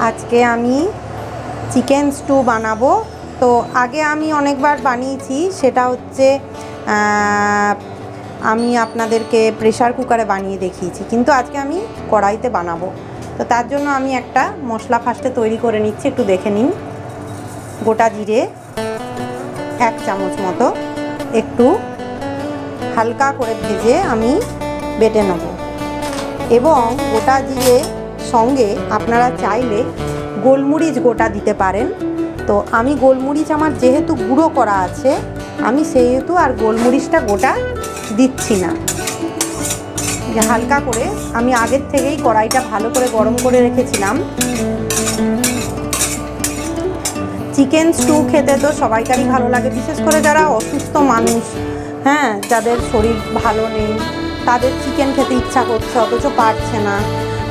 আজকে আমি chicken stew বানাবো। তো আগে আমি অনেকবার বানিয়েছি, সেটা হচ্ছে আমি আপনাদেরকে প্রেসার কুকারে বানিয়ে দেখিয়েছি, কিন্তু আজকে আমি কড়াইতে বানাবো। তো তার জন্য আমি একটা মশলা ফার্স্টে তৈরি করে নিচ্ছি, একটু দেখে নিন। গোটা জিরে 1 চামচ মতো একটু হালকা করে ভেজে আমি বেটে নেব, এবং গোটা জিরে সঙ্গে আপনারা চাইলে গোলমরিচ গোটা দিতে পারেন। তো আমি গোলমরিচ আমার যেহেতু গুঁড়ো করা আছে, আমি সেহেতু আর গোলমরিচটা গোটা দিচ্ছি না। হালকা করে আমি আগের থেকেই কড়াইটা ভালো করে গরম করে রেখেছিলাম। চিকেন স্টু খেতে তো সবাইকারই ভালো লাগে, বিশেষ করে যারা অসুস্থ মানুষ, যাদের শরীর ভালো নেই, তাদের চিকেন খেতে ইচ্ছা করছে অথচ পারছে না,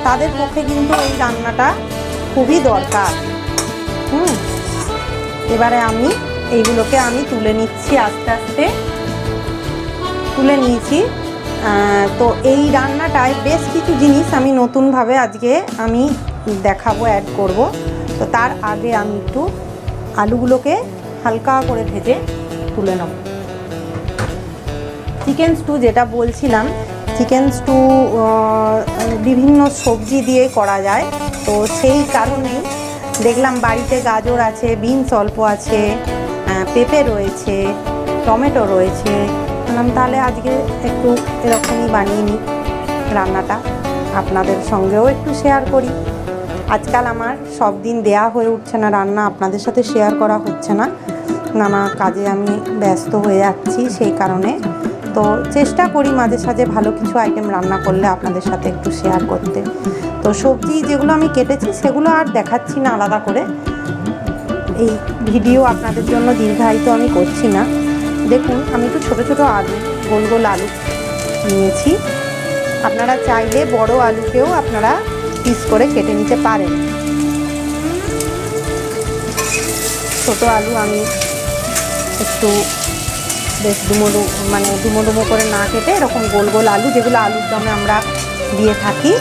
তাদের পক্ষে কিন্তু এই রান্নাটা খুবই দরকার। এবারে আমি এইগুলোকে তুলে নিচ্ছি, আস্তে আস্তে তুলে নিয়েছি। তো এই রান্নাটায় বেশ কিছু জিনিস আমি নতুনভাবে আজকে আমি দেখাবো, অ্যাড করব। তো তার আগে আমি একটু আলুগুলোকে হালকা করে ভেজে তুলে নেব। চিকেন স্টু যেটা বলছিলাম, চিকেন স্টু বিভিন্ন সবজি দিয়ে করা যায়। তো সেই কারণেই দেখলাম বাড়িতে গাজর আছে, বিনস অল্প আছে, পেঁপে রয়েছে, টমেটো রয়েছে। বললাম তাহলে আজকে একটু এরকমই বানিয়ে নিই রান্নাটা, আপনাদের সঙ্গেও একটু শেয়ার করি। আজকাল আমার সব দিন দেয়া হয়ে উঠছে না রান্না, আপনাদের সাথে শেয়ার করা হচ্ছে না, নানা কাজে আমি ব্যস্ত হয়ে যাচ্ছি, সেই কারণে। তো চেষ্টা করি মাঝে সাঝে ভালো কিছু আইটেম রান্না করলে আপনাদের সাথে একটু শেয়ার করতে। তো সবজি যেগুলো আমি কেটেছি সেগুলো আর দেখাচ্ছি না আলাদা করে, এই ভিডিও আপনাদের জন্য দীর্ঘায়িত আমি করছি না। দেখুন আমি একটু ছোটো ছোটো আলু, গোল গোল আলু নিয়েছি। আপনারা চাইলে বড় আলুকেও আপনারা পিস করে কেটে নিতে পারেন। ছোটো আলু আমি একটু বেশ ডুমো ডুমো করে না কেটে এরকম গোল গোল আলু, যেগুলো আলুর দমে আমরা দিয়ে থাকি,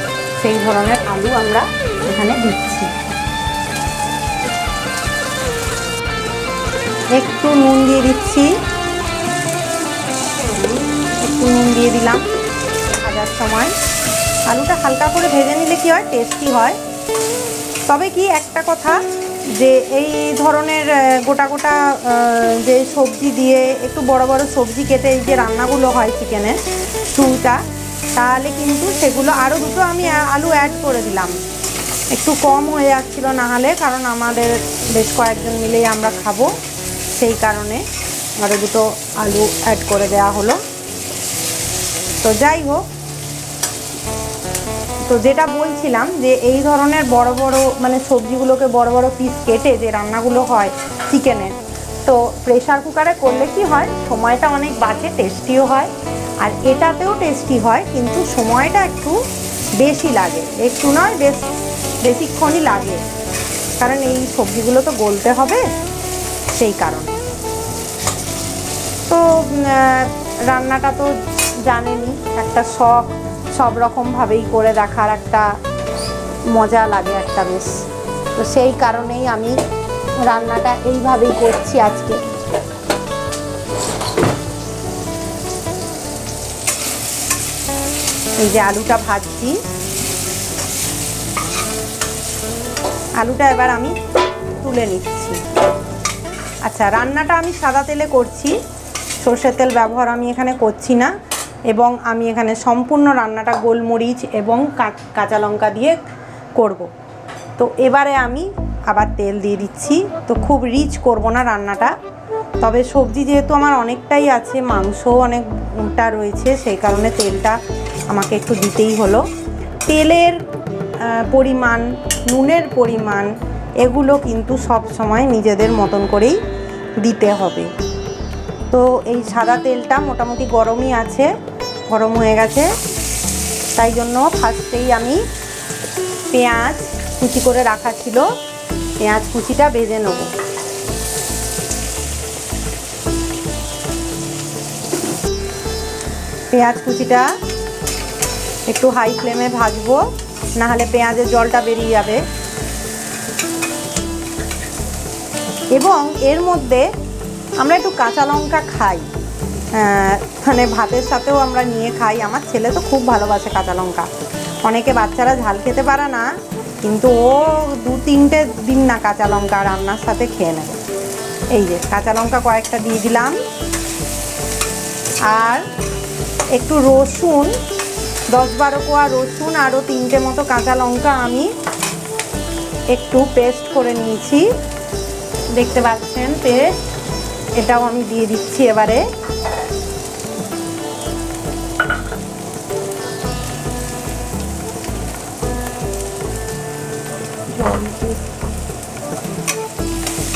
সেই ধরনের আলু আমরা এখানে দিচ্ছি। একটু নুন দিয়ে দিচ্ছি, একটু নুন দিয়ে দিলাম ভাজার সময়। আলুটা হালকা করে ভেজে নিলে কি হয়, টেস্টি হয়। তবে কি একটা কথা, যে এই ধরনের গোটা গোটা যে সবজি দিয়ে একটু বড় বড় সবজি কেটে এই যে রান্নাগুলো হয় চিকেনের স্টুটা, তাহলে কিন্তু সেগুলো আরও দুটো আমি আলু অ্যাড করে দিলাম। একটু কম হয়ে যাচ্ছিল না হলে, কারণ আমাদের বেশ কয়েকজন মিলেই আমরা খাবো, সেই কারণে আরও দুটো আলু অ্যাড করে দেওয়া হলো। তো যাই হোক, তো যেটা বলছিলাম, যে এই ধরনের বড় বড় সবজিগুলোকে বড় বড় পিস কেটে যে রান্নাগুলো হয় চিকেনের, তো প্রেসার কুকারে করলে কি হয়, সময়টা অনেক বাঁচে, টেস্টিও হয়। আর এটাতেও টেস্টি হয়, কিন্তু সময়টা একটু বেশি লাগে, একটু নয় বেশিক্ষণই লাগে, কারণ এই সবজিগুলো তো গলতে হবে, সেই কারণে। তো রান্নাটা তো জানেনই, একটা শখ, সব রকমভাবেই করে দেখার একটা মজা লাগে একটা বেশ। তো সেই কারণেই আমি রান্নাটা এইভাবেই করছি আজকে। এই যে আলুটা ভাজছি, আলুটা এবার আমি তুলে নিচ্ছি। আচ্ছা, রান্নাটা আমি সাদা তেলে করছি, সরষের তেল ব্যবহার আমি এখানে করছি না, এবং আমি এখানে সম্পূর্ণ রান্নাটা গোলমরিচ এবং কাঁচা লঙ্কা দিয়ে করব। তো এবারে আমি আবার তেল দিয়ে দিচ্ছি। তো খুব রিচ করব না রান্নাটা, তবে সবজি যেহেতু আমার অনেকটাই আছে, মাংসও অনেকটা রয়েছে, সেই কারণে তেলটা আমাকে একটু দিতেই হলো। তেলের পরিমাণ, নুনের পরিমাণ, এগুলো কিন্তু সব সময় নিজেদের মতন করেই দিতে হবে। তো এই সাদা তেলটা মোটামুটি গরমই আছে, গরম হয়ে গেছে, তাই জন্য ফার্স্টেই আমি পেঁয়াজ কুচি করে রাখা ছিল, পেঁয়াজ কুচিটা ভেজে নেব। পেঁয়াজ কুচিটা একটু হাই ফ্লেমে ভাজবো, নাহলে পেঁয়াজের জলটা বেরিয়ে যাবে। এবং এর মধ্যে আমরা একটু কাঁচা লঙ্কা খাই, মানে ভাতের সাথেও আমরা নিয়ে খাই। আমার ছেলে তো খুব ভালোবাসে কাঁচা লঙ্কা। অনেকে বাচ্চারা ঝাল খেতে পারে না, কিন্তু ও 2-3টে দিন না কাঁচা লঙ্কা রান্নার সাথে খেয়ে নেবে। এই যে কাঁচা লঙ্কা কয়েকটা দিয়ে দিলাম, আর একটু রসুন, 10-12 কোয়া রসুন, আরও 3টে মতো কাঁচা লঙ্কা আমি একটু পেস্ট করে নিয়েছি, দেখতে পাচ্ছেন পেস্ট, এটাও আমি দিয়ে দিচ্ছি এবারে।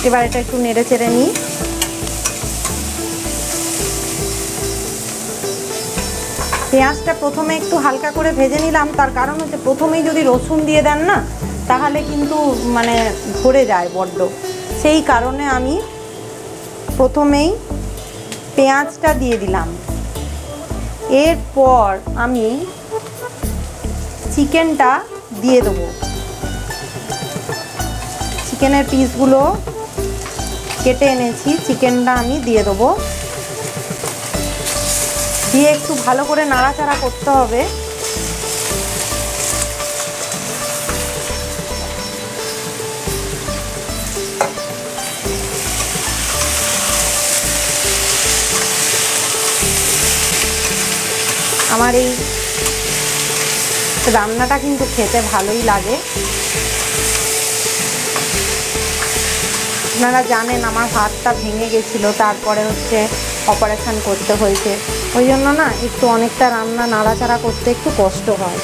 এবার এটা একটু নেড়ে চেড়ে নিই। পেঁয়াজটা প্রথমে একটু হালকা করে ভেজে নিলাম, তার কারণ হচ্ছে প্রথমেই যদি রসুন দিয়ে দেন না, তাহলে কিন্তু মানে ধরে যায় বড্ড। সেই কারণে আমি প্রথমেই পেঁয়াজটা দিয়ে দিলাম। এরপর আমি চিকেনটা দিয়ে দেবো। চিকেনের পিসগুলো কেটে এনেছি, চিকেনটা আমি দিয়ে দেবো। দিয়ে একটু ভালো করে নাড়াচাড়া করতে হবে। আমার এই রান্নাটা কিন্তু খেতে ভালোই লাগে। আপনারা জানেন আমার হাতটা ভেঙে গেছিলো, তারপরে হচ্ছে অপারেশন করতে হয়েছে, ওই জন্য না একটু অনেকটা রান্না নাড়াচাড়া করতে একটু কষ্ট হয়।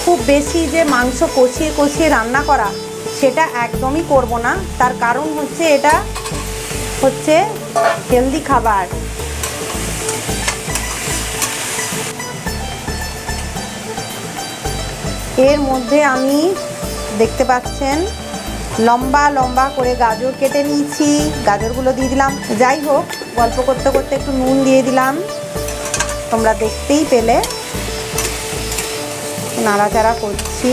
খুব বেশি যে মাংস কষিয়ে কষিয়ে রান্না করা, সেটা একদমই করব না। তার কারণ হচ্ছে এটা হচ্ছে হেলদি খাবার। এর মধ্যে আমি দেখতে পাচ্ছেন লম্বা লম্বা করে গাজর কেটে নিয়েছি, গাজরগুলো দিয়ে দিলাম। যাই হোক, গল্প করতে করতে একটু নুন দিয়ে দিলাম, তোমরা দেখতেই পেলে। নাড়াচাড়া করছি।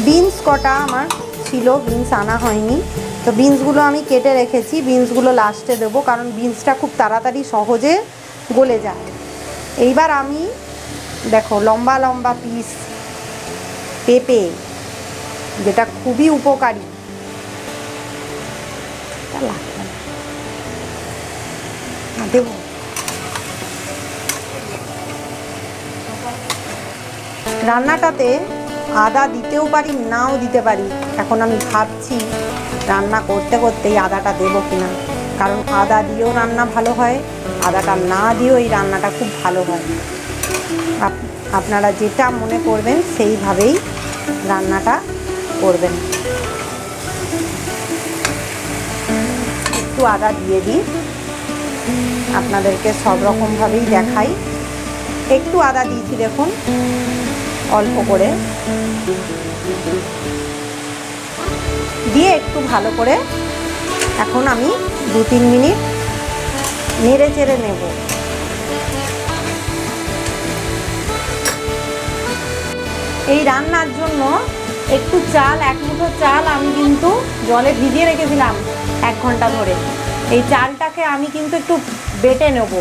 বিনস কটা আমার ছিল, বিনস আনা হয়নি, তো বিনসগুলো আমি কেটে রেখেছি। বিনসগুলো লাস্টে দেবো, কারণ বিনসটা খুব তাড়াতাড়ি সহজে গলে যায়। এইবার আমি দেখো লম্বা লম্বা পিস পেঁপে, যেটা খুবই উপকারী, দেবো। রান্নাটাতে আদা দিতেও পারি, নাও দিতে পারি। এখন আমি ভাবছি রান্না করতে করতেই আদাটা দেবো কিনা, কারণ আদা দিয়েও রান্না ভালো হয়, আদাটা না দিয়েও এই রান্নাটা খুব ভালো হয়। আপনারা যেটা মনে করবেন সেইভাবেই রান্নাটা করবেন। একটু আদা দিয়ে দিই, আপনাদেরকে সব রকমভাবেই দেখাই। একটু আদা দিয়েছি দেখুন, অল্প করে দিয়ে একটু ভালো করে এখন আমি 2-3 মিনিট নেড়ে চেড়ে নেব। এই রান্নার জন্য একটু চাল, 1 মুঠো চাল আমি কিন্তু জলে ভিজিয়ে রেখেছিলাম 1 ঘন্টা ধরে। এই চালটাকে আমি কিন্তু একটু বেটে নেব।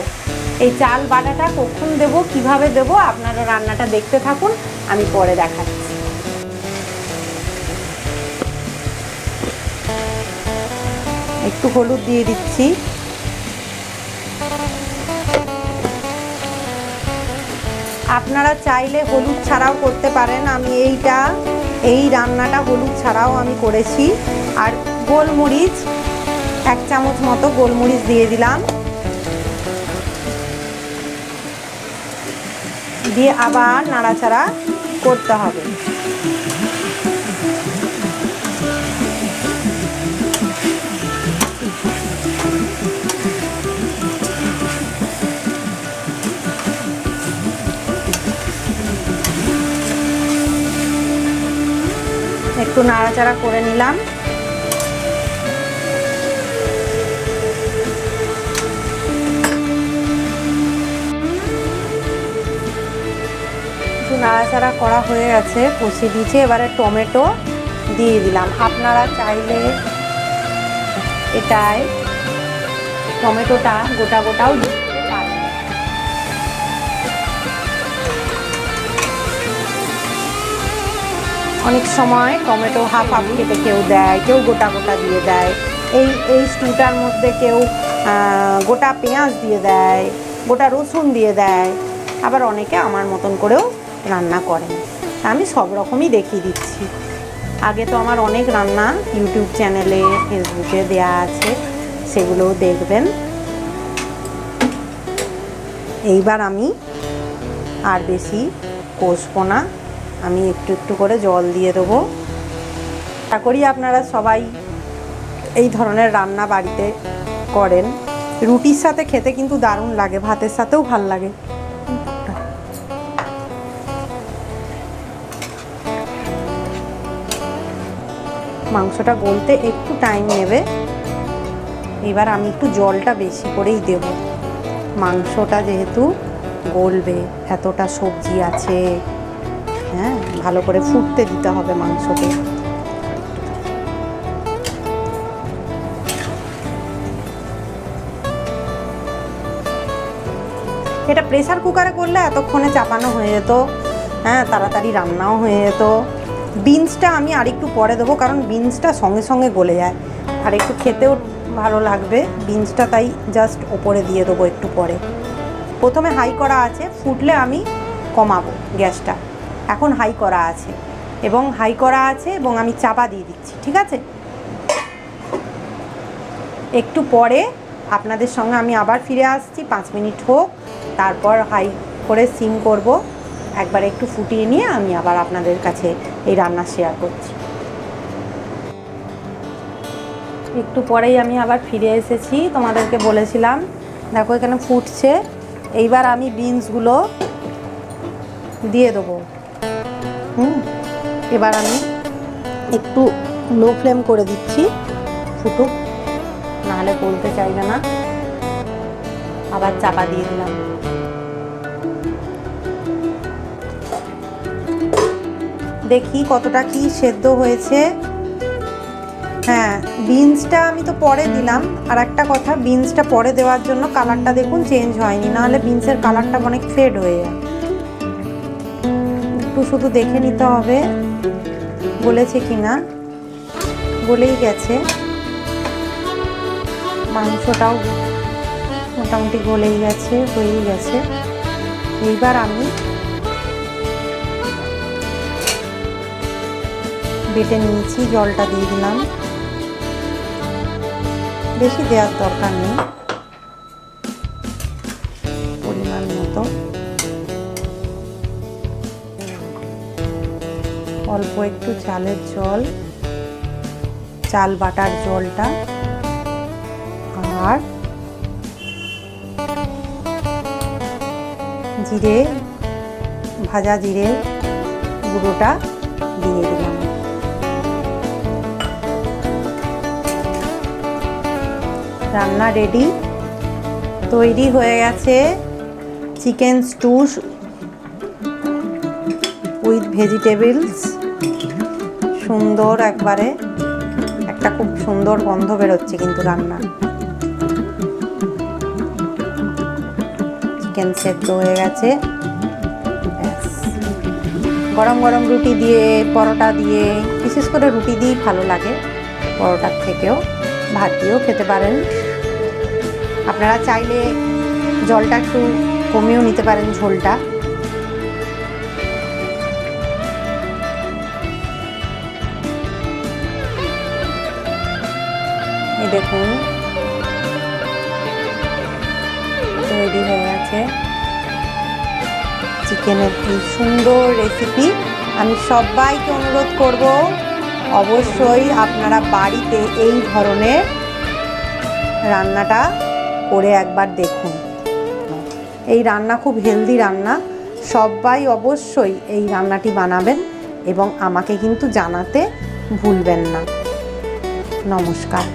এই চাল বাটাটা কখন দেব, কিভাবে দেব, আপনারা রান্নাটা দেখতে থাকুন, আমি পরে দেখাচ্ছি। একটু হলুদ দিয়ে দিচ্ছি। আপনারা চাইলে হলুদ ছাড়াও করতে পারেন, আমি এই রান্নাটা হলুদ ছাড়াও আমি করেছি। আর গোলমরিচ 1 চামচ মতো গোলমরিচ দিয়ে দিলাম, দিয়ে আবার নাড়াচাড়া করতে হবে। একটু নাড়াচাড়া করে নিলাম। একটু নাড়াচাড়া করা হয়ে গেছে, কষিয়ে দিয়েছি। এবারে টমেটো দিয়ে দিলাম। আপনারা চাইলে এটায় টমেটোটা গোটা গোটাও দিতে পারেন। অনেক সময় টমেটো হাফ হাফ কেটে কেউ দেয়, কেউ গোটা গোটা দিয়ে দেয়। এই স্টুটার মধ্যে কেউ গোটা পেঁয়াজ দিয়ে দেয়, গোটা রসুন দিয়ে দেয়, আবার অনেকে আমার মতন করেও রান্না করেন। আমি সব রকমই দেখিয়ে দিচ্ছি। আগে তো আমার অনেক রান্না ইউটিউব চ্যানেলে, ফেসবুকে দেয়া আছে, সেগুলোও দেখবেন। এইবার আমি আর বেশি কষবো না, আমি একটু একটু করে জল দিয়ে দেবো। আশা করি আপনারা সবাই এই ধরনের রান্না বাড়িতে করেন। রুটির সাথে খেতে কিন্তু দারুণ লাগে, ভাতের সাথেও ভাল লাগে। মাংসটা গলতে একটু টাইম নেবে। এবার আমি একটু জলটা বেশি করেই দেব, মাংসটা যেহেতু গলবে, এতটা সবজি আছে। হ্যাঁ, ভালো করে ফুটতে দিতে হবে মাংসকে। এটা প্রেসার কুকারে করলে এতক্ষণে চাপানো হয়ে যেত, হ্যাঁ, তাড়াতাড়ি রান্নাও হয়ে যেত। বিনসটা আমি আরেকটু পরে দেবো, কারণ বিনসটা সঙ্গে সঙ্গে গলে যায় আর একটু খেতেও ভালো লাগবে বিনসটা, তাই জাস্ট ওপরে দিয়ে দেবো একটু পরে। প্রথমে হাই করা আছে, ফুটলে আমি কমাবো গ্যাসটা। এখন হাই করা আছে এবং আমি চাপা দিয়ে দিচ্ছি, ঠিক আছে? একটু পরে আপনাদের সঙ্গে আমি আবার ফিরে আসছি, 5 মিনিট হোক, তারপর হাই করে সিম করব। একবার একটু ফুটিয়ে নিয়ে আমি আবার আপনাদের কাছে এই রান্না শেয়ার করছি। একটু পরেই আমি আবার ফিরে এসেছি, তোমাদেরকে বলেছিলাম। দেখো এখানে ফুটছে। এইবার আমি বিনসগুলো দিয়ে দেবো। এবার আমি একটু লো ফ্লেম করে দিচ্ছি, ফুটুক, নাহলে গলতে চাইবে না। আবার চাপা দিয়ে দিলাম। দেখি কতটা কি সেদ্ধ হয়েছে। হ্যাঁ, বিনসটা আমি তো পরে দিলাম। আর একটা কথা, বিনসটা পরে দেওয়ার জন্য কালারটা দেখুন চেঞ্জ হয়নি, নাহলে বিনসের কালারটা অনেক ফেড হয়ে যায়। একটু শুধু দেখে নিতে হবে গলেছে কিনা। গলেই গেছে, মাংসটাও মোটামুটি গলেই গেছে, হয়েই গেছে। এইবার আমি বেটে নিয়েছি, জলটা দিয়ে দিলাম। বেশি দেওয়ার দরকার নেই, পরিমাণ মতো। অল্প একটু চালের জল, চাল বাটার জলটা, আর জিরে, ভাজা জিরে গুঁড়োটা দিয়ে দিলাম। রান্না রেডি, তৈরি হয়ে গেছে চিকেন স্টু উইথ ভেজিটেবলস। সুন্দর, একবারে একটা খুব সুন্দর গন্ধ বেরোচ্ছে কিন্তু রান্না। চিকেন সেদ্ধ হয়ে গেছে। গরম গরম রুটি দিয়ে, পরোটা দিয়ে, বিশেষ করে রুটি দিয়েই ভালো লাগে, পরোটার থেকেও। ভাত দিয়েও খেতে পারেন। আপনারা চাইলে জলটা একটু কমিয়েও নিতে পারেন, ঝোলটা। এই দেখুন তৈরি হয়ে গেছে চিকেনের এই সুন্দর রেসিপি। আমি সবাইকে অনুরোধ করব, অবশ্যই আপনারা বাড়িতে এই ধরনের রান্নাটা করে একবার দেখুন। এই রান্না খুব হেলদি রান্না, সবাই অবশ্যই এই রান্নাটি বানাবেন এবং আমাকে কিন্তু জানাতে ভুলবেন না। নমস্কার।